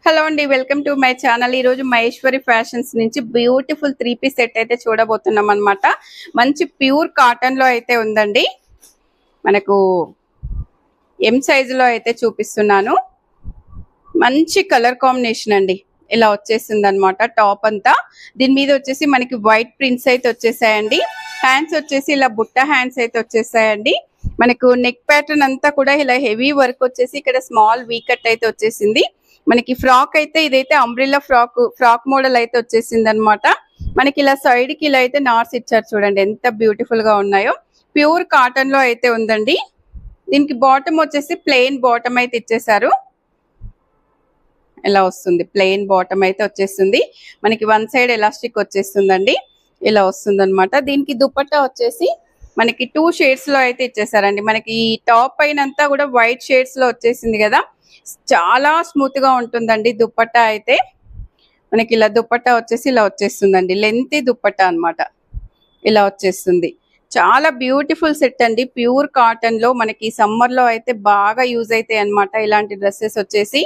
Hello అండి, welcome to my channel. ఈరోజు Maheshwari fashions నుంచి బ్యూటిఫుల్ 3 పీస్ సెట్ అయితే చూడబోతున్నాం అనమాట. మంచి ప్యూర్ కాటన్లో అయితే ఉందండి. మనకు ఎం సైజులో అయితే చూపిస్తున్నాను. మంచి కలర్ కాంబినేషన్ అండి. ఇలా వచ్చేసింది అనమాట టాప్ అంతా. దీని మీద వచ్చేసి మనకి వైట్ ప్రింట్స్ అయితే వచ్చేసాయండి. హ్యాండ్స్ వచ్చేసి ఇలా బుట్ట హ్యాండ్స్ అయితే వచ్చేసాయండి. మనకు నెక్ ప్యాటర్న్ అంతా కూడా ఇలా హెవీ వర్క్ వచ్చేసి ఇక్కడ స్మాల్ వీ కట్ అయితే వచ్చేసింది. మనకి ఫ్రాక్ అయితే ఇదైతే అంబ్రిల్లా ఫ్రాక్ మోడల్ అయితే వచ్చేసింది అనమాట. మనకి ఇలా సైడ్ కి ఇలా అయితే నాట్స్ ఇచ్చారు, చూడండి ఎంత బ్యూటిఫుల్ గా ఉన్నాయో. ప్యూర్ కాటన్ లో అయితే ఉందండి. దీనికి బాటమ్ వచ్చేసి ప్లెయిన్ బాటమ్ అయితే ఇచ్చేసారు. ఇలా వస్తుంది, ప్లెయిన్ బాటమ్ అయితే వచ్చేస్తుంది. మనకి వన్ సైడ్ ఎలాస్టిక్ వచ్చేస్తుందండి. ఇలా వస్తుంది అనమాట. దీనికి దుపట్టా వచ్చేసి మనకి 2 షేడ్స్ లో అయితే ఇచ్చేసారండి. మనకి ఈ టాప్ పైన అంతా కూడా వైట్ షేడ్స్ లో వచ్చేసింది కదా, చాలా స్మూత్ గా ఉంటుందండి దుపట్టా అయితే. మనకి ఇలా దుపట్టా వచ్చేసి ఇలా వచ్చేస్తుందండి, లెంతీ దుపట్టా అన్నమాట. ఇలా వచ్చేస్తుంది. చాలా బ్యూటిఫుల్ సెట్ అండి. ప్యూర్ కాటన్ లో మనకి సమ్మర్ లో అయితే బాగా యూజ్ అవుతాయి అనమాట. ఇలాంటి డ్రెస్సెస్ వచ్చేసి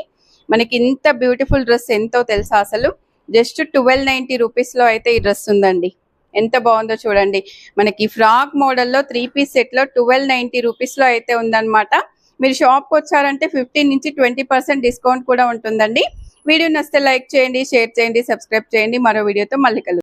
మనకి ఇంత బ్యూటిఫుల్ డ్రెస్ ఎంతో తెలుసా అసలు. జస్ట్ 1290 రూపీస్ లో అయితే ఈ డ్రెస్ ఉందండి. ఎంత బాగుందో చూడండి. మనకి ఫ్రాక్ మోడల్లో 3 పీస్ సెట్ లో 1290 రూపీస్ లో అయితే ఉందన్నమాట. మీరు షాప్కి వచ్చారంటే 15 నుంచి 20% డిస్కౌంట్ కూడా ఉంటుందండి. వీడియో నచ్చితే లైక్ చేయండి, షేర్ చేయండి, సబ్స్క్రైబ్ చేయండి. మరో వీడియోతో మళ్ళీ కలుద్దాం.